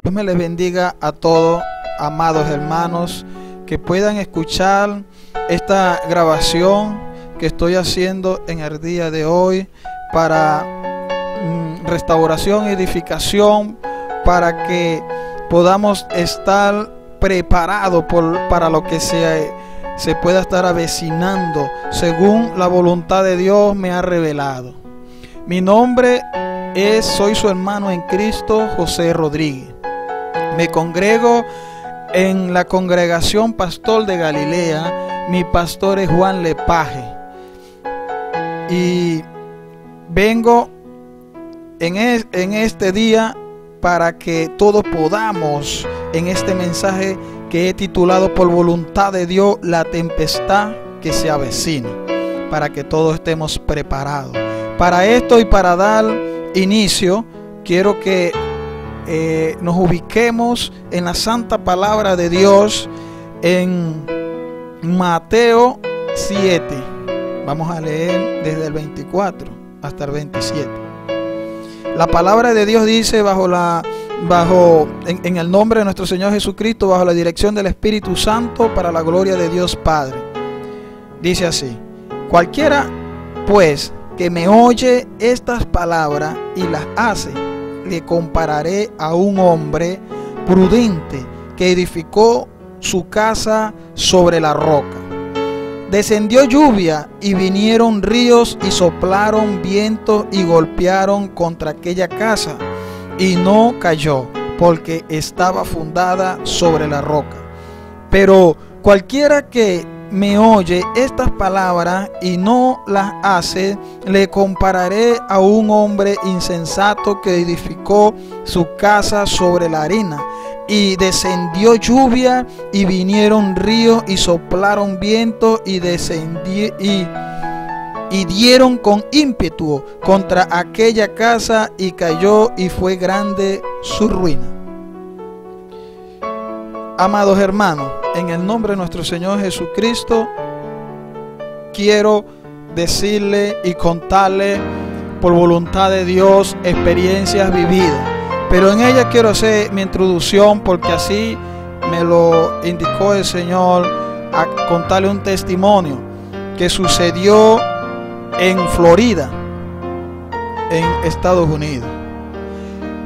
Dios me les bendiga a todos, amados hermanos, que puedan escuchar esta grabación que estoy haciendo en el día de hoy para restauración, edificación, para que podamos estar preparados para lo que se pueda estar avecinando según la voluntad de Dios me ha revelado. Mi nombre soy su hermano en Cristo, José Rodríguez. Me congrego en la congregación Pastor de Galilea. Mi pastor es Juan Lepage. Y vengo en este día para que todos podamos, en este mensaje que he titulado por voluntad de Dios, la tempestad que se avecina, para que todos estemos preparados. Para esto y para dar inicio, quiero que nos ubiquemos en la santa palabra de Dios en Mateo 7. Vamos a leer desde el 24 hasta el 27. La palabra de Dios dice en el nombre de nuestro Señor Jesucristo, bajo la dirección del Espíritu Santo, para la gloria de Dios Padre. Dice así: cualquiera pues que me oye estas palabras y las hace, le compararé a un hombre prudente que edificó su casa sobre la roca. Descendió lluvia y vinieron ríos y soplaron vientos y golpearon contra aquella casa, y no cayó, porque estaba fundada sobre la roca. Pero cualquiera que me oye estas palabras y no las hace, le compararé a un hombre insensato que edificó su casa sobre la arena. Y descendió lluvia y vinieron ríos y soplaron vientos y dieron con ímpetu contra aquella casa, y cayó, y fue grande su ruina. Amados hermanos, en el nombre de nuestro Señor Jesucristo, quiero decirle y contarle por voluntad de Dios experiencias vividas. Pero en ella quiero hacer mi introducción, porque así me lo indicó el Señor, a contarle un testimonio que sucedió en Florida, en Estados Unidos.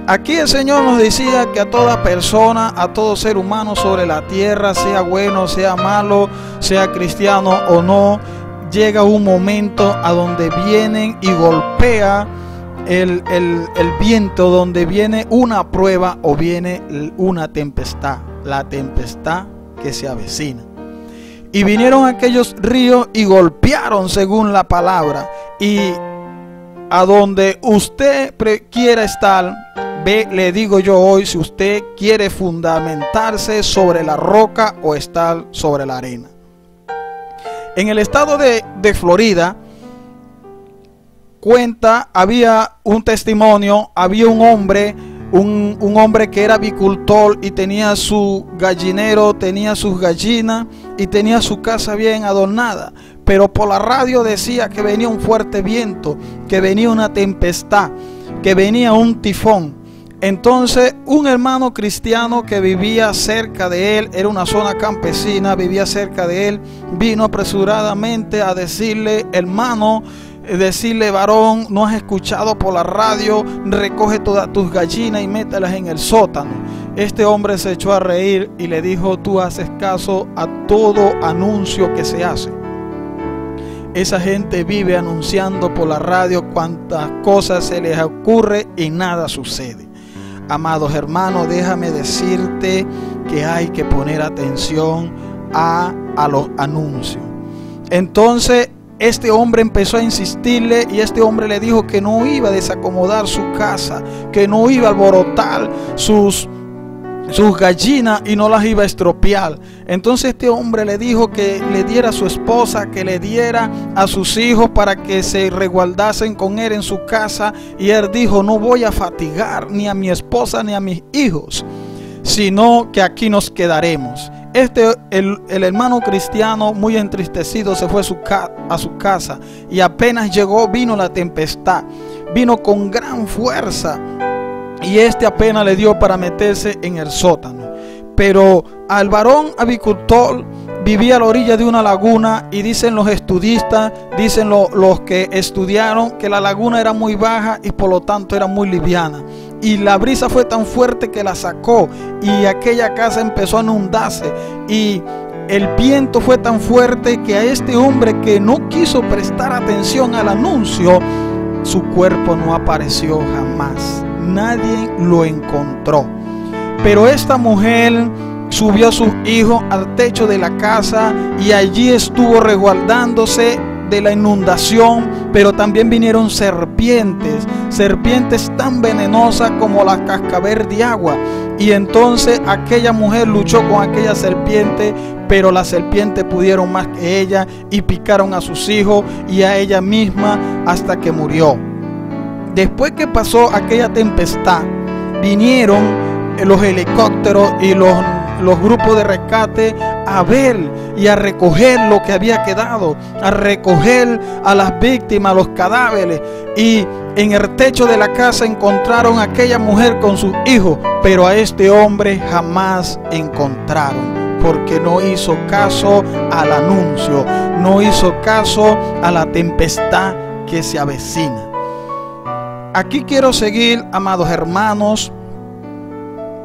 Aquí el Señor nos decía que a toda persona, a todo ser humano sobre la tierra, sea bueno, sea malo, sea cristiano o no, llega un momento a donde vienen y golpea el viento, donde viene una prueba o viene una tempestad, la tempestad que se avecina. Y vinieron aquellos ríos y golpearon según la palabra, y a donde usted quiera estar, le digo yo hoy, si usted quiere fundamentarse sobre la roca o estar sobre la arena. En el estado de Florida, había un testimonio, había un hombre que era avicultor y tenía su gallinero, tenía sus gallinas y tenía su casa bien adornada. Pero por la radio decía que venía un fuerte viento, que venía una tempestad, que venía un tifón. Entonces un hermano cristiano que vivía cerca de él, era una zona campesina, vivía cerca de él, vino apresuradamente a decirle: hermano, varón, ¿no has escuchado por la radio? Recoge todas tus gallinas y mételas en el sótano. Este hombre se echó a reír y le dijo: tú haces caso a todo anuncio que se hace. Esa gente vive anunciando por la radio cuantas cosas se les ocurre y nada sucede. Amados hermanos, déjame decirte que hay que poner atención a los anuncios. Entonces este hombre empezó a insistirle, y este hombre le dijo que no iba a desacomodar su casa, que no iba a alborotar sus gallinas y no las iba a estropear. Entonces este hombre le dijo que le diera a su esposa, que le diera a sus hijos para que se resguardasen con él en su casa. Y él dijo: no voy a fatigar ni a mi esposa ni a mis hijos, sino que aquí nos quedaremos. El hermano cristiano, muy entristecido, se fue a su casa, y apenas llegó, vino la tempestad, vino con gran fuerza. y este apenas le dio para meterse en el sótano. Pero al varón avicultor vivía a la orilla de una laguna, y dicen los estudistas, dicen los que estudiaron, que la laguna era muy baja y por lo tanto era muy liviana. Y la brisa fue tan fuerte que la sacó, y aquella casa empezó a inundarse, y el viento fue tan fuerte que a este hombre, que no quiso prestar atención al anuncio, su cuerpo no apareció jamás. Nadie lo encontró. Pero esta mujer subió a sus hijos al techo de la casa, y allí estuvo resguardándose de la inundación. Pero también vinieron serpientes tan venenosas como la cascabel de agua. Y entonces aquella mujer luchó con aquella serpiente, pero las serpientes pudieron más que ella, y picaron a sus hijos y a ella misma hasta que murió. Después que pasó aquella tempestad, vinieron los helicópteros y los grupos de rescate a ver y a recoger lo que había quedado, a recoger a las víctimas, los cadáveres. Y en el techo de la casa encontraron a aquella mujer con sus hijos, pero a este hombre jamás encontraron, porque no hizo caso al anuncio, no hizo caso a la tempestad que se avecina. Aquí quiero seguir, amados hermanos,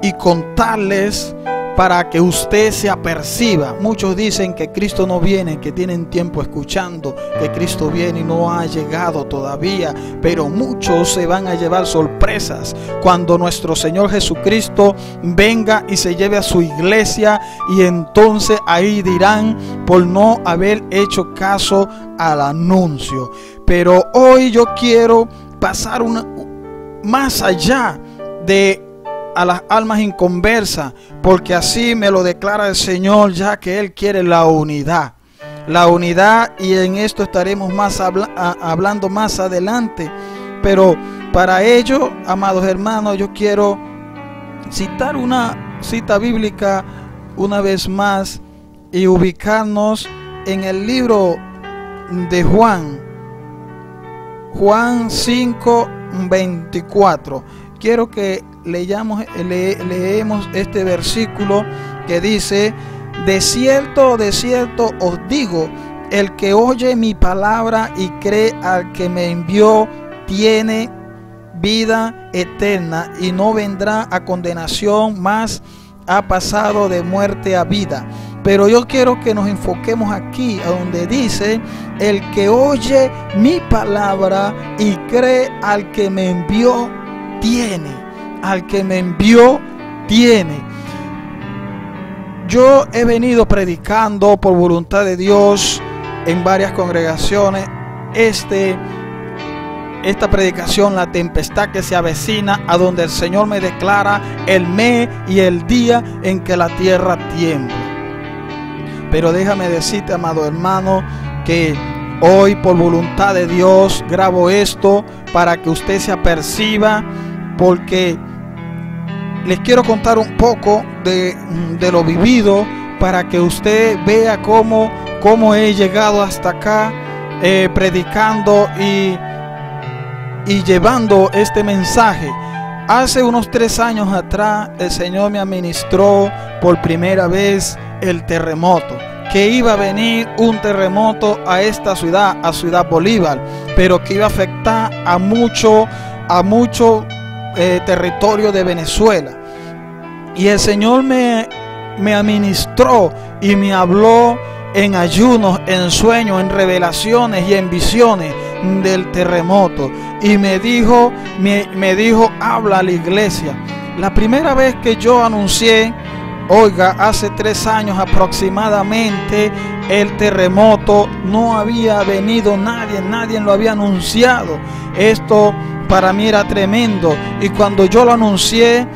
y contarles para que usted se aperciba. Muchos dicen que Cristo no viene, que tienen tiempo escuchando que Cristo viene y no ha llegado todavía, pero muchos se van a llevar sorpresas cuando nuestro Señor Jesucristo venga y se lleve a su iglesia, y entonces ahí dirán por no haber hecho caso al anuncio. Pero hoy yo quiero pasar más allá de a las almas inconversas, porque así me lo declara el Señor, ya que Él quiere la unidad, y en esto estaremos más hablando más adelante. Pero para ello, amados hermanos, yo quiero citar una cita bíblica una vez más y ubicarnos en el libro de Juan 5:24. Quiero que leemos este versículo que dice: de cierto os digo, el que oye mi palabra y cree al que me envió tiene vida eterna, y no vendrá a condenación, mas ha pasado de muerte a vida. Pero yo quiero que nos enfoquemos aquí, a donde dice: el que oye mi palabra y cree al que me envió tiene. Al que me envió tiene. Yo he venido predicando por voluntad de Dios en varias congregaciones esta predicación, la tempestad que se avecina, a donde el Señor me declara el mes y el día en que la tierra tiembla. Pero déjame decirte, amado hermano, que hoy por voluntad de Dios grabo esto para que usted se aperciba, porque les quiero contar un poco de lo vivido, para que usted vea cómo he llegado hasta acá, predicando y llevando este mensaje. Hace unos 3 años atrás el Señor me administró por primera vez el terremoto, que iba a venir un terremoto a esta ciudad, a Ciudad Bolívar, pero que iba a afectar a mucho territorio de Venezuela. Y el Señor me administró y me habló en ayunos, en sueños, en revelaciones y en visiones del terremoto, y me dijo, habla a la iglesia. La primera vez que yo anuncié, oiga, hace 3 años aproximadamente, el terremoto, no había venido nadie lo había anunciado. Esto para mí era tremendo, y cuando yo lo anuncié,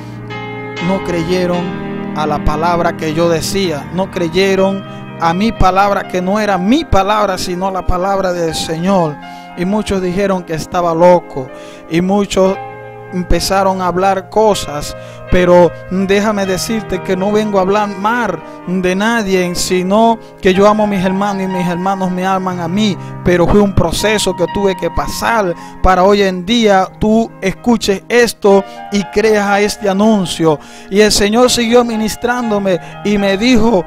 no creyeron a la palabra que yo decía, no creyeron a mi palabra, que no era mi palabra sino la palabra del Señor. Y muchos dijeron que estaba loco, y muchos empezaron a hablar cosas, pero déjame decirte que no vengo a hablar mal de nadie, sino que yo amo a mis hermanos y mis hermanos me aman a mí, pero fue un proceso que tuve que pasar para hoy en día tú escuches esto y creas a este anuncio. Y el Señor siguió ministrándome y me dijo,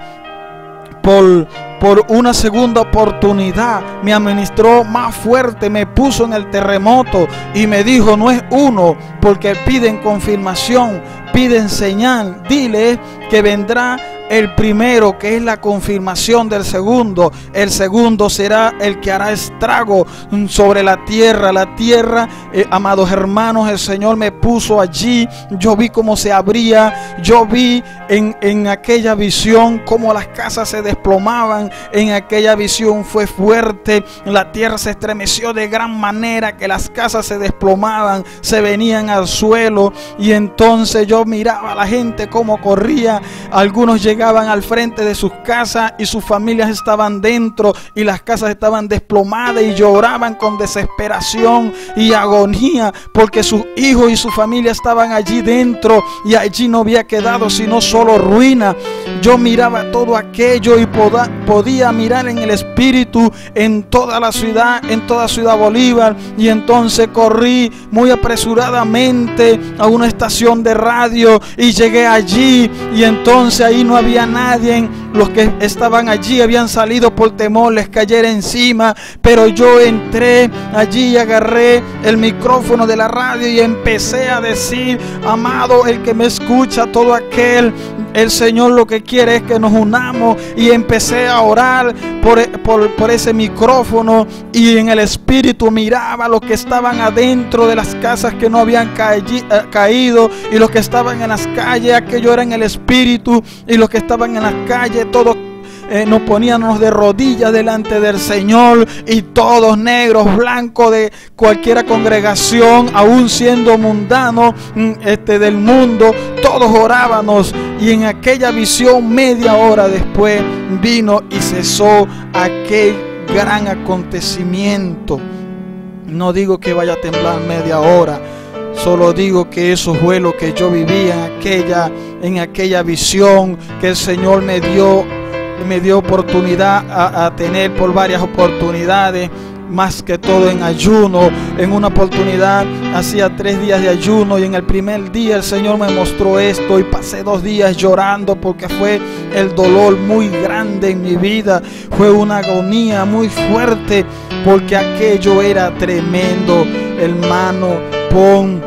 por una segunda oportunidad, me administró más fuerte, me puso en el terremoto y me dijo, no es uno, porque piden confirmación, piden señal, dile que vendrá el primero, que es la confirmación del segundo. El segundo será el que hará estrago sobre la tierra. La tierra, amados hermanos, el Señor me puso allí. Yo vi cómo se abría. Yo vi en aquella visión cómo las casas se desplomaban. En aquella visión fue fuerte. La tierra se estremeció de gran manera que las casas se desplomaban, se venían al suelo. Y entonces yo miraba a la gente cómo corría. Algunos llegaban al frente de sus casas y sus familias estaban dentro y las casas estaban desplomadas y lloraban con desesperación y agonía porque sus hijos y su familia estaban allí dentro y allí no había quedado sino solo ruina. Yo miraba todo aquello y podía mirar en el espíritu en toda la ciudad, en toda Ciudad Bolívar, y entonces corrí muy apresuradamente a una estación de radio y llegué allí y entonces ahí no había nadie. Los que estaban allí habían salido por temor les cayera encima, pero yo entré allí y agarré el micrófono de la radio y empecé a decir, amado, el que me escucha, todo aquel, el Señor lo que quiere es que nos unamos, y empecé a orar por ese micrófono y en el espíritu miraba a los que estaban adentro de las casas que no habían caído y los que estaban en las calles, aquello era en el espíritu, y los que estaban en las calles todos nos poníamos de rodillas delante del Señor, y todos negros, blancos, de cualquier congregación, aún siendo mundanos del mundo, todos orábamos. Y en aquella visión, media hora después, vino y cesó aquel gran acontecimiento. No digo que vaya a temblar media hora, solo digo que eso fue lo que yo vivía en aquella visión que el Señor me dio oportunidad a tener por varias oportunidades, más que todo en ayuno. En una oportunidad hacía 3 días de ayuno y en el primer día el Señor me mostró esto y pasé 2 días llorando porque fue el dolor muy grande en mi vida, fue una agonía muy fuerte porque aquello era tremendo. Hermano, pon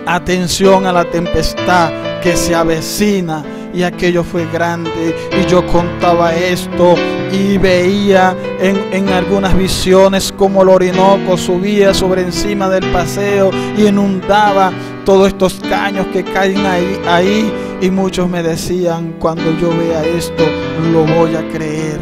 atención a la tempestad que se avecina. Y aquello fue grande, y yo contaba esto y veía en algunas visiones como el Orinoco subía sobre encima del paseo y inundaba todos estos caños que caen ahí, y muchos me decían, cuando yo vea esto lo voy a creer.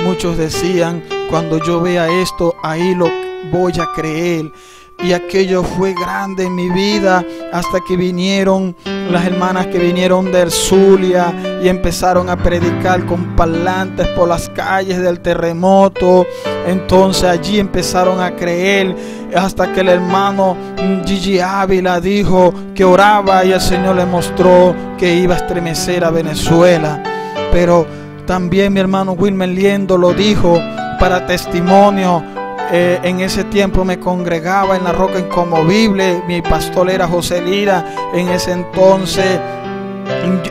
Muchos decían, cuando yo vea esto ahí lo voy a creer. Y aquello fue grande en mi vida hasta que vinieron las hermanas que vinieron del Zulia y empezaron a predicar con parlantes por las calles del terremoto. Entonces allí empezaron a creer hasta que el hermano Gigi Ávila dijo que oraba y el Señor le mostró que iba a estremecer a Venezuela. Pero también mi hermano Wilmer Liendo lo dijo para testimonio. En ese tiempo me congregaba en la Roca Inconmovible, mi pastor era José Lira. En ese entonces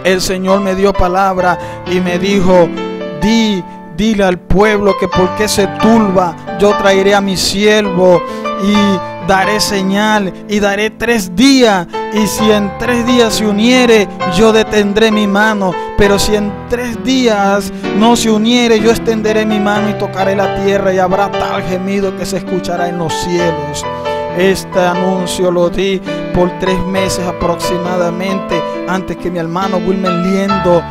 el Señor me dio palabra y me dijo, dile al pueblo que porque se turba, yo traeré a mi siervo y daré señal y daré 3 días, y si en 3 días se uniere, yo detendré mi mano, pero si en 3 días no se uniere, yo extenderé mi mano y tocaré la tierra, y habrá tal gemido que se escuchará en los cielos. Este anuncio lo di por 3 meses aproximadamente antes que mi hermano Wilmer Liendo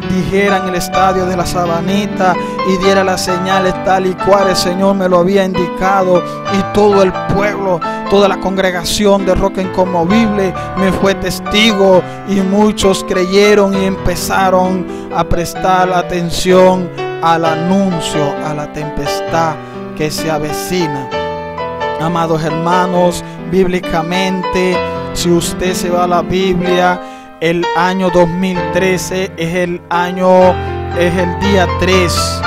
dijera en el estadio de la Sabanita y diera las señales tal y cual el Señor me lo había indicado, y todo el pueblo, toda la congregación de Roca Inconmovible me fue testigo, y muchos creyeron y empezaron a prestar atención al anuncio, a la tempestad que se avecina. Amados hermanos, bíblicamente, si usted se va a la Biblia, el año 2013 es el día 3,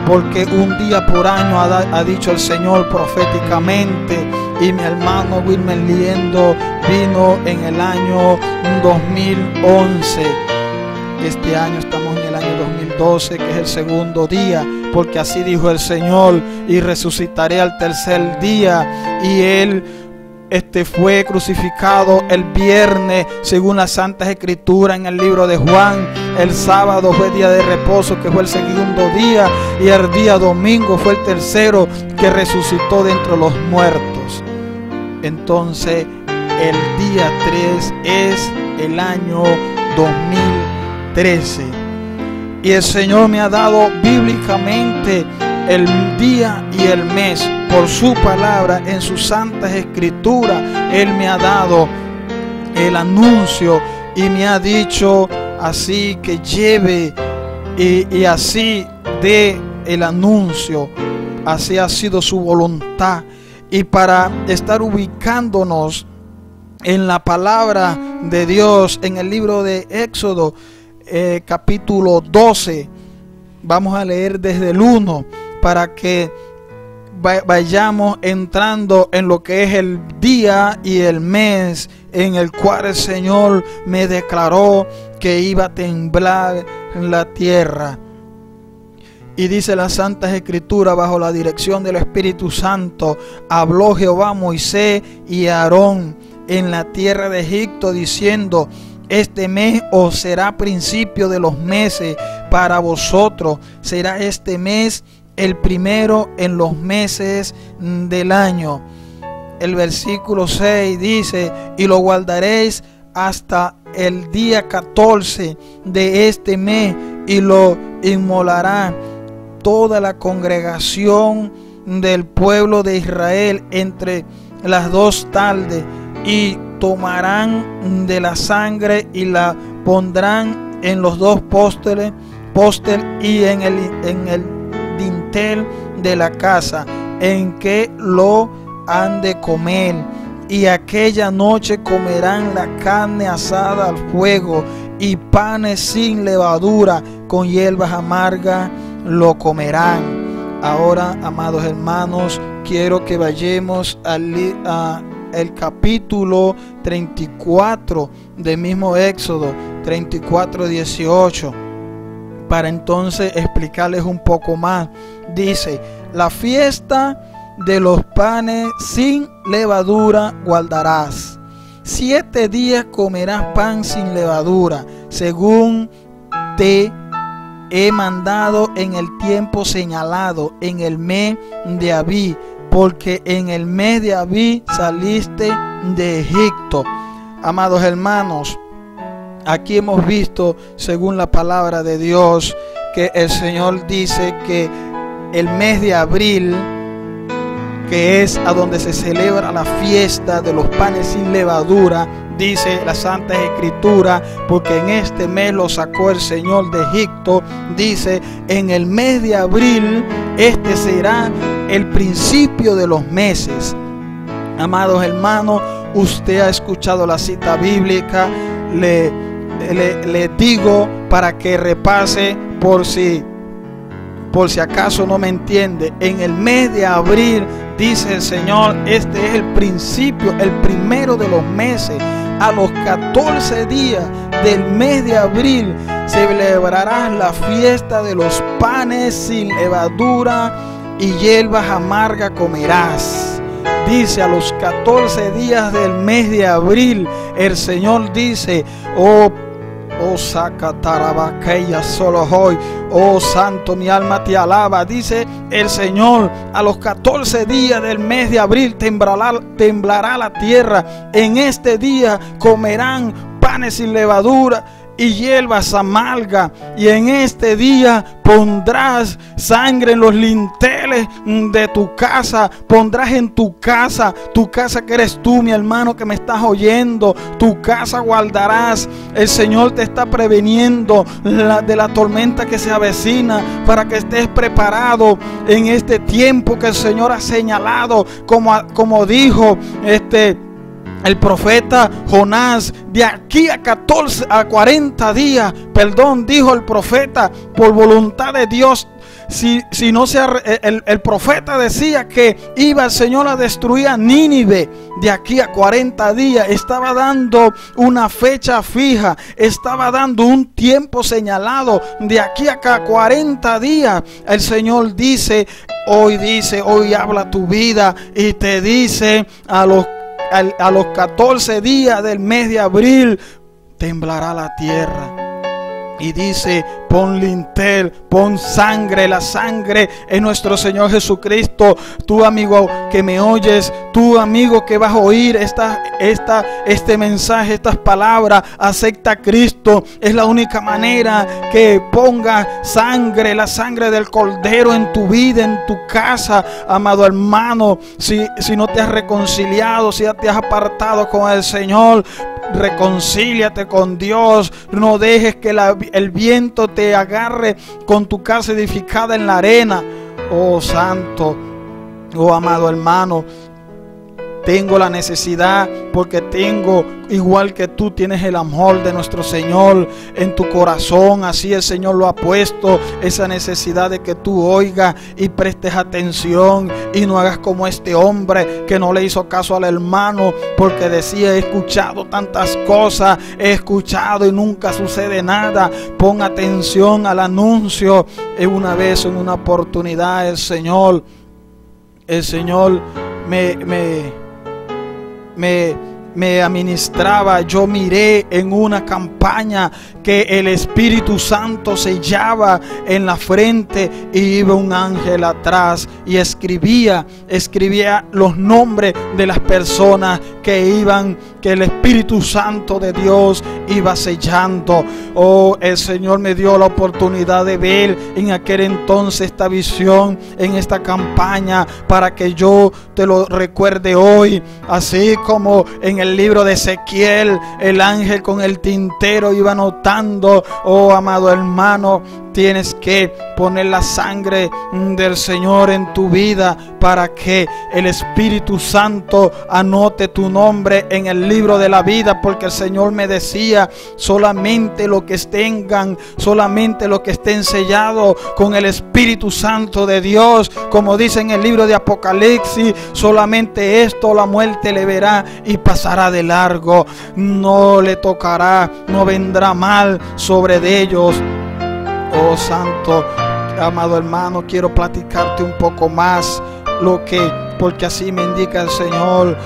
porque un día por año ha dicho el Señor proféticamente. Y mi hermano Wilmer Liendo vino en el año 2011. Este año estamos en el año 2012, que es el segundo día, porque así dijo el Señor: y resucitaré al tercer día. Y Él fue crucificado el viernes, según las Santas Escrituras en el libro de Juan. El sábado fue día de reposo, que fue el segundo día, y el día domingo fue el tercero, que resucitó de entre los muertos. Entonces, el día 3 es el año 2013. Y el Señor me ha dado bíblicamente el día y el mes por su palabra en sus santas escrituras. Él me ha dado el anuncio y me ha dicho así que lleve y así dé el anuncio. Así ha sido su voluntad. Y para estar ubicándonos en la palabra de Dios, en el libro de Éxodo, capítulo 12, vamos a leer desde el 1 para que vayamos entrando en lo que es el día y el mes en el cual el Señor me declaró que iba a temblar la tierra. Y dice las Santas Escrituras, bajo la dirección del Espíritu Santo, habló Jehová a Moisés y a Aarón en la tierra de Egipto, diciendo: este mes os será principio de los meses para vosotros. Será este mes el primero en los meses del año. El versículo 6 dice: y lo guardaréis hasta el día 14 de este mes, y lo inmolará toda la congregación del pueblo de Israel entre las 2 tardes, y tomarán de la sangre y la pondrán en los 2 pósteres y en el dintel de la casa en que lo han de comer. Y aquella noche comerán la carne asada al fuego y panes sin levadura, con hierbas amargas lo comerán. Ahora, amados hermanos, quiero que vayamos al capítulo 34 del mismo Éxodo, 34:18, para entonces explicarles un poco más. Dice: la fiesta de los panes sin levadura guardarás. 7 días comerás pan sin levadura, según te he mandado en el tiempo señalado, en el mes de Abí, porque en el mes de Abí saliste de Egipto. Amados hermanos, aquí hemos visto, según la palabra de Dios, que el Señor dice que el mes de abril, que es a donde se celebra la fiesta de los panes sin levadura, dice la Santa Escritura, porque en este mes lo sacó el Señor de Egipto. Dice: en el mes de abril, este será el principio de los meses. Amados hermanos, usted ha escuchado la cita bíblica. Le digo para que repase por si acaso no me entiende. En el mes de abril, dice el Señor, este es el principio, el primero de los meses. A los 14 días del mes de abril celebrarás la fiesta de los panes sin levadura y hierbas amargas comerás. Dice: a los 14 días del mes de abril, el Señor dice: oh Sacatarabaqueya solo hoy, oh santo, mi alma te alaba. Dice el Señor: a los 14 días del mes de abril temblará la tierra. En este día comerán panes sin levadura y hierbas amargas, y en este día pondrás sangre en los linteles de tu casa. Pondrás en tu casa que eres tú, mi hermano, que me estás oyendo. Tu casa guardarás. El Señor te está preveniendo de la tormenta que se avecina, para que estés preparado en este tiempo que el Señor ha señalado, como dijo El profeta Jonás, de aquí a 40 días, dijo el profeta, por voluntad de Dios. Si no el profeta decía que iba el Señor a destruir a Nínive de aquí a 40 días. Estaba dando una fecha fija, estaba dando un tiempo señalado. De aquí a 40 días el Señor dice, hoy habla tu vida y te dice a los 14 días del mes de abril temblará la tierra. Y dice, pon lintel, pon sangre. La sangre es nuestro Señor Jesucristo. Tú, amigo que me oyes, tú, amigo que vas a oír este mensaje, estas palabras, acepta a Cristo. Es la única manera que ponga sangre, la sangre del Cordero en tu vida, en tu casa, amado hermano. Si no te has reconciliado, si ya te has apartado con el Señor, reconcíliate con Dios. No dejes que el viento te agarre con tu casa edificada en la arena. Oh santo, oh amado hermano, tengo la necesidad, porque tengo, igual que tú, tienes el amor de nuestro Señor en tu corazón. Así el Señor lo ha puesto, esa necesidad de que tú oigas y prestes atención y no hagas como este hombre que no le hizo caso al hermano, porque decía, he escuchado tantas cosas, he escuchado y nunca sucede nada. Pon atención al anuncio. Una vez, en una oportunidad, el Señor me administraba. Yo miré en una campaña que el Espíritu Santo sellaba en la frente y iba un ángel atrás y escribía los nombres de las personas que el Espíritu Santo de Dios iba sellando. Oh, el Señor me dio la oportunidad de ver en aquel entonces esta visión en esta campaña, para que yo te lo recuerde hoy. Así como en el libro de Ezequiel, el ángel con el tintero iba anotando. Oh, amado hermano, tienes que poner la sangre del Señor en tu vida para que el Espíritu Santo anote tu nombre en el libro de la vida, porque el Señor me decía, solamente los que estén sellados con el Espíritu Santo de Dios, como dice en el libro de Apocalipsis, solamente esto la muerte le verá y pasará de largo. No le tocará, no vendrá mal sobre de ellos. Oh santo, amado hermano, quiero platicarte un poco más porque así me indica el Señor,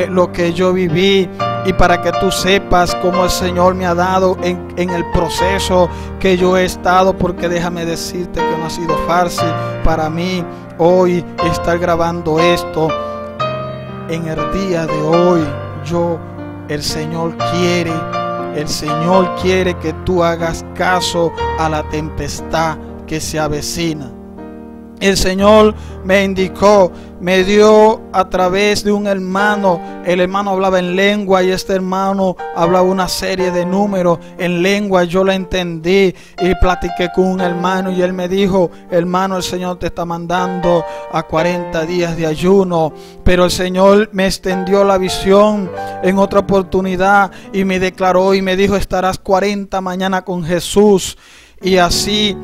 lo que yo viví, y para que tú sepas cómo el Señor me ha dado en el proceso que yo he estado, porque déjame decirte que no ha sido fácil para mí hoy estar grabando esto en el día de hoy. El Señor quiere que tú hagas caso a la tempestad que se avecina. El Señor me indicó, me dio a través de un hermano. El hermano hablaba en lengua y este hermano hablaba una serie de números en lengua. Yo la entendí y platiqué con un hermano y él me dijo, hermano, el Señor te está mandando a 40 días de ayuno. Pero el Señor me extendió la visión en otra oportunidad y me declaró y me dijo, estarás 40 mañana con Jesús. Y así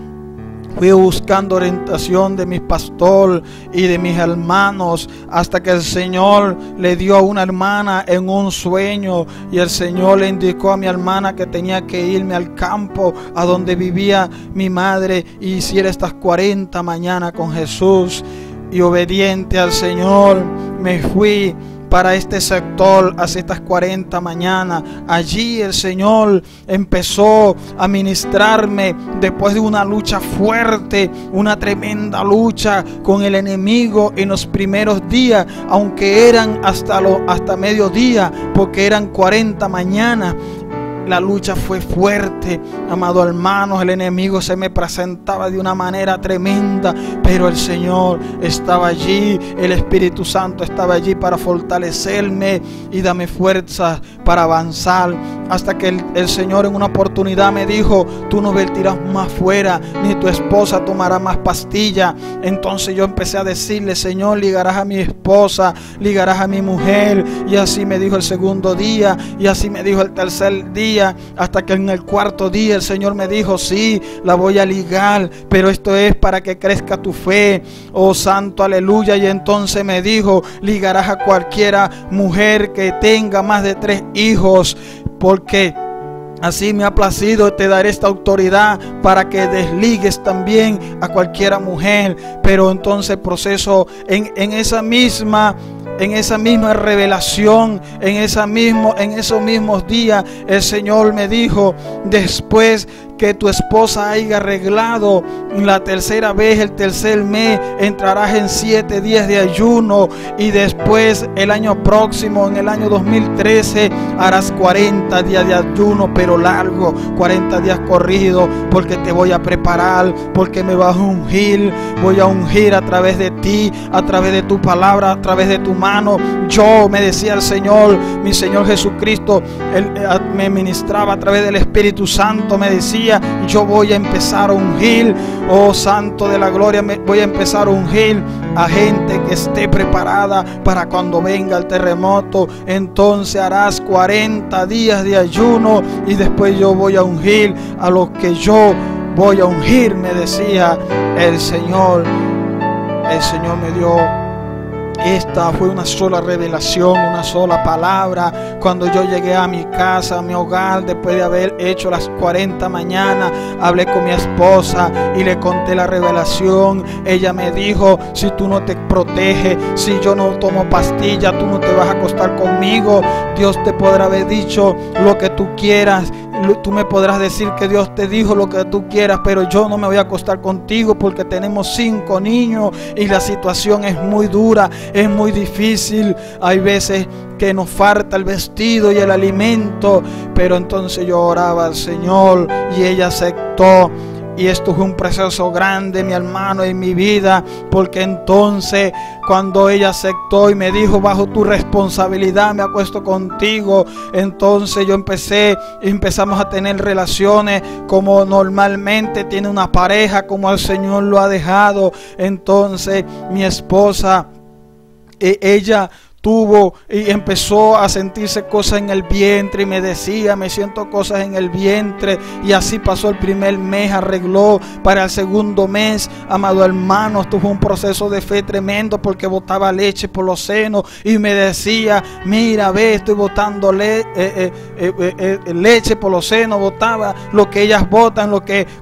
fui buscando orientación de mi pastor y de mis hermanos, hasta que el Señor le dio a una hermana en un sueño, y el Señor le indicó a mi hermana que tenía que irme al campo a donde vivía mi madre y hiciera estas 40 mañanas con Jesús. Y obediente al Señor me fui para este sector hace estas 40 mañanas. Allí el Señor empezó a ministrarme después de una lucha fuerte, una tremenda lucha con el enemigo en los primeros días, aunque eran hasta mediodía, porque eran 40 mañanas. la lucha fue fuerte, amado hermanos. El enemigo se me presentaba de una manera tremenda, pero el Señor estaba allí, el Espíritu Santo estaba allí para fortalecerme y darme fuerza para avanzar, hasta que el Señor en una oportunidad me dijo: tú no vertirás más fuera, ni tu esposa tomará más pastilla. Entonces yo empecé a decirle: Señor, ligarás a mi esposa, ligarás a mi mujer. Y así me dijo el segundo día, y así me dijo el tercer día, hasta que en el cuarto día el Señor me dijo: sí, la voy a ligar, pero esto es para que crezca tu fe. Oh santo, aleluya. Y entonces me dijo: ligarás a cualquiera mujer que tenga más de 3 hijos, porque así me ha placido. Te daré esta autoridad para que desligues también a cualquiera mujer. Pero entonces el proceso en esa misma revelación, en esos mismos días, el Señor me dijo: después que tu esposa haya arreglado la tercera vez, el tercer mes, entrarás en 7 días de ayuno, y después el año próximo, en el año 2013, harás 40 días de ayuno, pero largo, 40 días corridos, porque te voy a preparar, porque me vas a ungir. Voy a ungir a través de ti, a través de tu palabra, a través de tu mano. Yo, me decía el Señor, mi Señor Jesucristo, Él me ministraba a través del Espíritu Santo, me decía: yo voy a empezar a ungir, oh Santo de la Gloria, voy a empezar a ungir a gente que esté preparada para cuando venga el terremoto. Entonces harás 40 días de ayuno, y después yo voy a ungir a los que yo voy a ungir, me decía el Señor. El Señor me dio Esta fue una sola revelación, una sola palabra. Cuando yo llegué a mi casa, a mi hogar, después de haber hecho las 40 mañanas, hablé con mi esposa y le conté la revelación. Ella me dijo: si tú no te proteges, si yo no tomo pastilla, tú no te vas a acostar conmigo. Dios te podrá haber dicho lo que tú quieras. Tú me podrás decir que Dios te dijo lo que tú quieras, pero yo no me voy a acostar contigo porque tenemos 5 niños y la situación es muy dura, es muy difícil. Hay veces que nos falta el vestido y el alimento, pero entonces yo oraba al Señor y ella aceptó. Y esto fue un proceso grande, mi hermano, en mi vida, porque entonces cuando ella aceptó y me dijo: bajo tu responsabilidad me acuesto contigo, entonces yo empezamos a tener relaciones como normalmente tiene una pareja, como el Señor lo ha dejado. Entonces mi esposa, ella tuvo y empezó a sentirse cosas en el vientre y me decía: me siento cosas en el vientre. Y así pasó el primer mes, arregló para el segundo mes. Amado hermano, esto fue un proceso de fe tremendo, porque botaba leche por los senos y me decía: mira, ve, estoy botando leche por los senos. Botaba lo que ellas botan,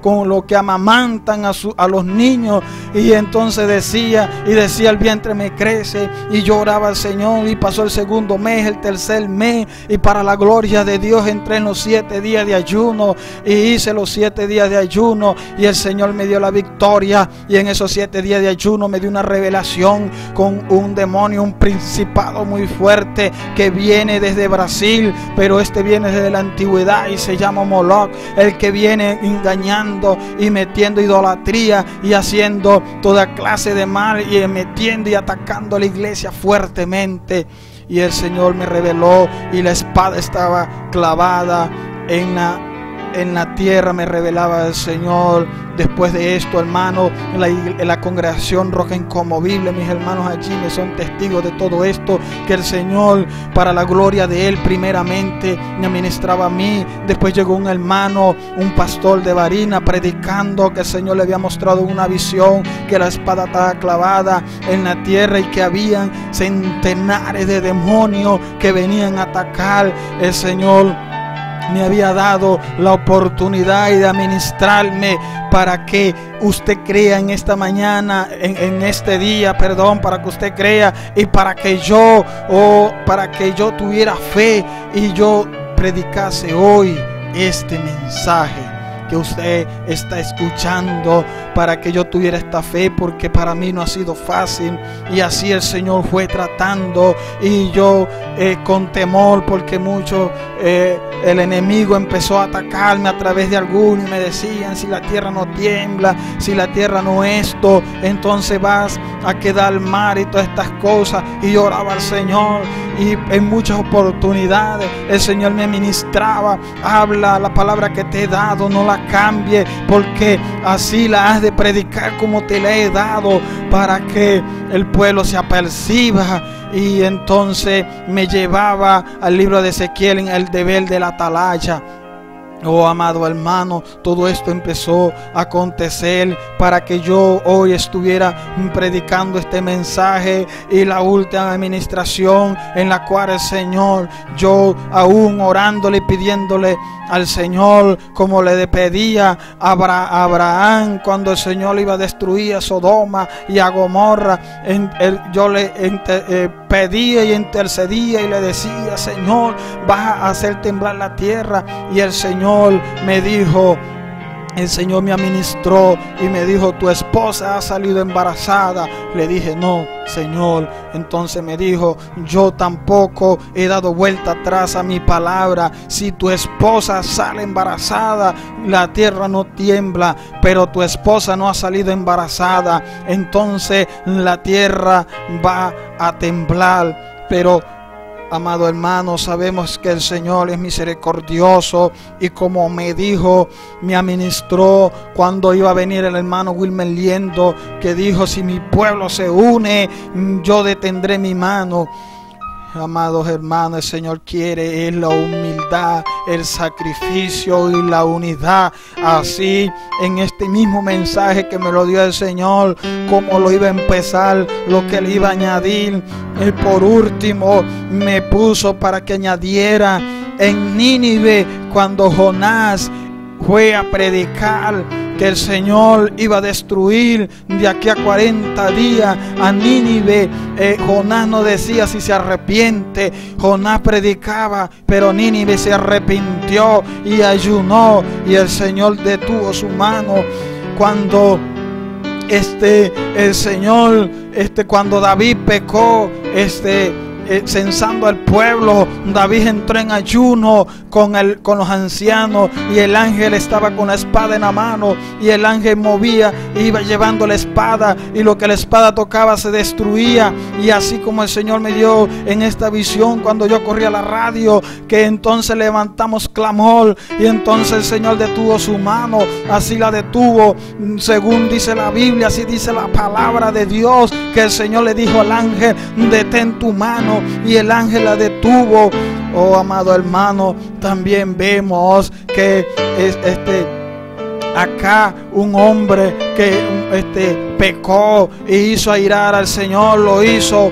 con lo que amamantan a los niños. Y entonces decía el vientre me crece, y yo oraba al Señor. Y pasó el segundo mes, el tercer mes, y para la gloria de Dios entré en los 7 días de ayuno y hice los 7 días de ayuno, y el Señor me dio la victoria. Y en esos 7 días de ayuno me dio una revelación con un demonio, un principado muy fuerte que viene desde Brasil, pero este viene desde la antigüedad y se llama Moloch, el que viene engañando y metiendo idolatría y haciendo toda clase de mal y metiendo y atacando a la iglesia fuertemente. Y el Señor me reveló, y la espada estaba clavada en la tierra, me revelaba el Señor. Después de esto, hermano, en la congregación Roca Inconmovible, mis hermanos allí me son testigos de todo esto, que el Señor, para la gloria de Él, primeramente me ministraba a mí. Después llegó un hermano, un pastor de Barina, predicando que el Señor le había mostrado una visión, que la espada estaba clavada en la tierra y que habían centenares de demonios que venían a atacar. El Señor me había dado la oportunidad de administrarme para que usted crea en esta mañana, en este día, para que usted crea y para que yo tuviera fe y yo predicase hoy este mensaje. que usted está escuchando para que yo tuviera esta fe, porque para mí no ha sido fácil. Y así el Señor fue tratando, y yo con temor, porque mucho el enemigo empezó a atacarme a través de algunos, y me decían: si la tierra no tiembla, si la tierra no esto, entonces vas a quedar mal, y todas estas cosas. Y yo oraba al Señor, y en muchas oportunidades el Señor me ministraba: habla la palabra que te he dado, no la cambie, porque así la has de predicar como te la he dado, para que el pueblo se aperciba. Y entonces me llevaba al libro de Ezequiel en el deber de la atalaya. Oh, amado hermano, todo esto empezó a acontecer para que yo hoy estuviera predicando este mensaje, y la última administración en la cual el Señor, yo aún orándole y pidiéndole al Señor, como le pedía a Abraham cuando el Señor iba a destruir a Sodoma y a Gomorra, yo le pedía y intercedía y le decía: Señor, vas a hacer temblar la tierra. Y el Señor me dijo, el Señor me administró y me dijo: tu esposa ha salido embarazada. Le dije: no, Señor. Entonces me dijo: yo tampoco he dado vuelta atrás a mi palabra. Si tu esposa sale embarazada, la tierra no tiembla, pero tu esposa no ha salido embarazada, entonces la tierra va a temblar. Pero, amado hermano, sabemos que el Señor es misericordioso, y como me dijo, me administró cuando iba a venir el hermano Wilmer Liendo, que dijo: si mi pueblo se une, yo detendré mi mano. Amados hermanos, el Señor quiere la humildad, el sacrificio y la unidad. Así, en este mismo mensaje que me lo dio el Señor, como lo iba a empezar, lo que le iba a añadir, y por último me puso para que añadiera en Nínive, cuando Jonás fue a predicar que el Señor iba a destruir de aquí a 40 días a Nínive. Jonás no decía si se arrepiente, Jonás predicaba, pero Nínive se arrepintió y ayunó, y el Señor detuvo su mano. Cuando el Señor, cuando David pecó, censando al pueblo, David entró en ayuno con los ancianos, y el ángel estaba con la espada en la mano, y el ángel movía, iba llevando la espada, y lo que la espada tocaba se destruía. Y así como el Señor me dio en esta visión cuando yo corrí a la radio, que entonces levantamos clamor, y entonces el Señor detuvo su mano, así la detuvo, según dice la Biblia, así dice la palabra de Dios, que el Señor le dijo al ángel: detén tu mano, y el ángel la detuvo. Oh, amado hermano, también vemos que acá un hombre que pecó y hizo airar al Señor, lo hizo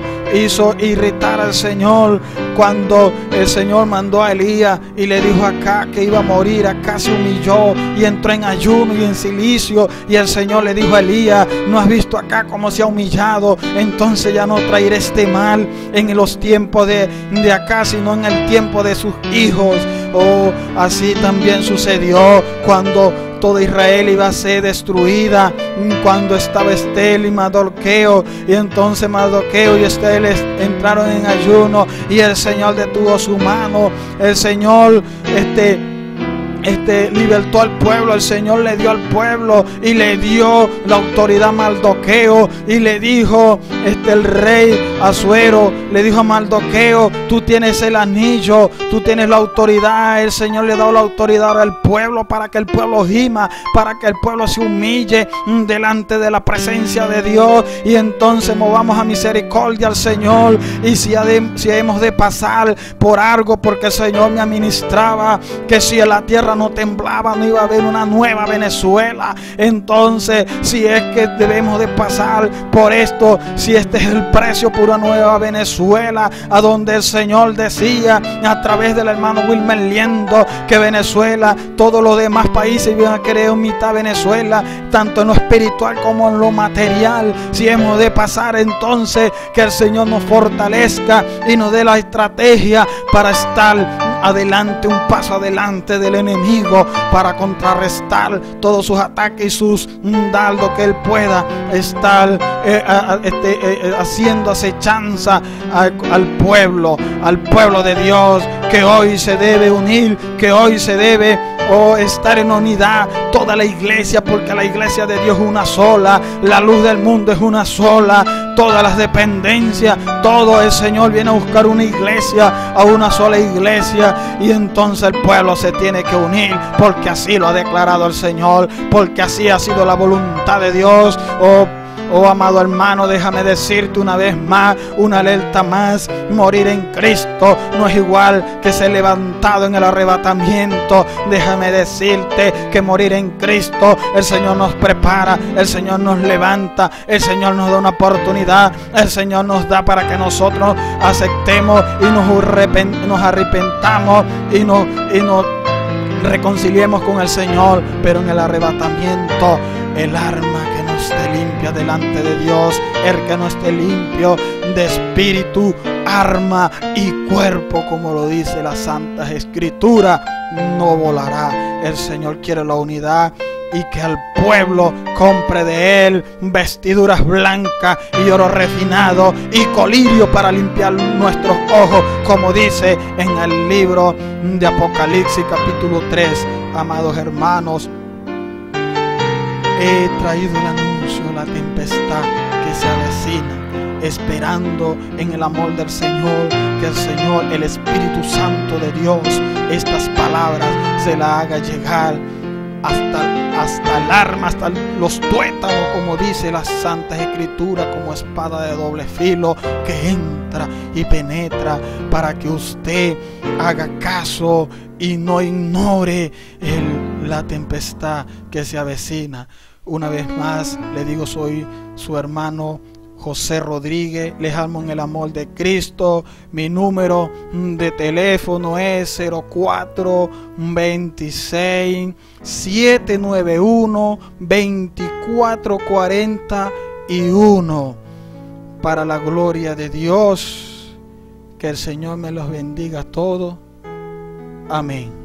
irritar al Señor, cuando el Señor mandó a Elías y le dijo acá que iba a morir. Acá se humilló y entró en ayuno y en silicio, y el Señor le dijo a Elías: ¿no has visto acá cómo se ha humillado? Entonces ya no traeré este mal en los tiempos de acá, sino en el tiempo de sus hijos. Oh, así también sucedió cuando toda Israel iba a ser destruida, cuando estaba Estel y Mardoqueo, y entonces Mardoqueo y Estel entraron en ayuno, y el Señor detuvo su mano. El Señor libertó al pueblo. El Señor le dio al pueblo y le dio la autoridad a Mardoqueo, y le dijo el rey Asuero, le dijo a Mardoqueo: tú tienes el anillo, tú tienes la autoridad. El Señor le da la autoridad al pueblo para que el pueblo gima, para que el pueblo se humille delante de la presencia de Dios, y entonces movamos a misericordia al Señor. Y si hemos de pasar por algo, porque el Señor me administraba que si la tierra no temblaba, no iba a haber una nueva Venezuela. Entonces, si es que debemos de pasar por esto, si este es el precio por una nueva Venezuela, a donde el Señor decía a través del hermano Wilmer Liendo que Venezuela, todos los demás países iban a querer mitad Venezuela, tanto en lo espiritual como en lo material. Si hemos de pasar, entonces que el Señor nos fortalezca y nos dé la estrategia para estar adelante, un paso adelante del enemigo para contrarrestar todos sus ataques y sus dardos que él pueda estar haciendo acechanza al pueblo de Dios, que hoy se debe unir, que hoy se debe estar en unidad toda la iglesia, porque la iglesia de Dios es una sola, la luz del mundo es una sola, todas las dependencias, todo el Señor viene a buscar una iglesia, a una sola iglesia, y entonces el pueblo se tiene que unir, porque así lo ha declarado el Señor, porque así ha sido la voluntad de Dios. Oh amado hermano, déjame decirte una vez más, una alerta más: morir en Cristo no es igual que ser levantado en el arrebatamiento. Déjame decirte que morir en Cristo, el Señor nos prepara, el Señor nos levanta, el Señor nos da una oportunidad, el Señor nos da para que nosotros aceptemos y nos arrepentamos y nos reconciliemos con el Señor. Pero en el arrebatamiento, el arma que no esté limpia delante de Dios, el que no esté limpio de espíritu, alma y cuerpo, como lo dice la Santa Escritura, no volará. El Señor quiere la unidad y que al pueblo compre de él vestiduras blancas y oro refinado y colirio para limpiar nuestros ojos, como dice en el libro de Apocalipsis capítulo 3. Amados hermanos, he traído el anuncio, la tempestad que se avecina, esperando en el amor del Señor, que el Señor, el Espíritu Santo de Dios, estas palabras se las haga llegar hasta el alma, hasta los tuétanos, como dice la Santa Escritura, como espada de doble filo que entra y penetra, para que usted haga caso y no ignore la tempestad que se avecina. Una vez más le digo, soy su hermano José Rodríguez, les amo en el amor de Cristo. Mi número de teléfono es 0426 791 2441. Para la gloria de Dios, que el Señor me los bendiga a todos. Amén.